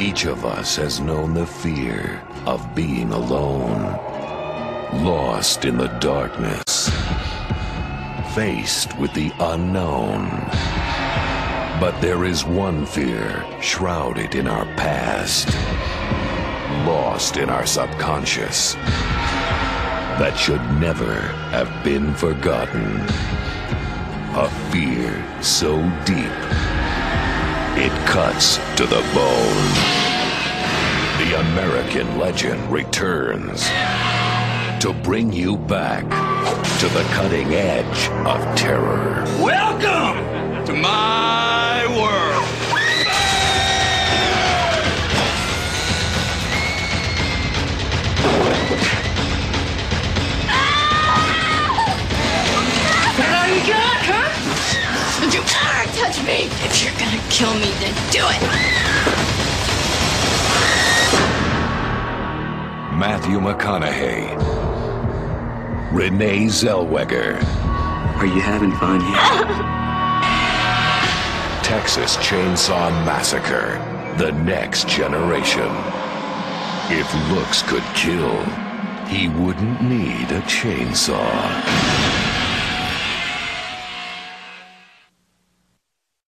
Each of us has known the fear of being alone, lost in the darkness, faced with the unknown. But there is one fear shrouded in our past, lost in our subconscious, that should never have been forgotten. A fear so deep, it cuts to the bone. The American legend returns to bring you back to the cutting edge of terror. Welcome to my world. That all you got, huh? Don't you dare touch me! If you're gonna kill me, then do it! Matthew McConaughey, Renee Zellweger, Are you having fun here? Texas Chainsaw Massacre, The Next Generation. If looks could kill, he wouldn't need a chainsaw.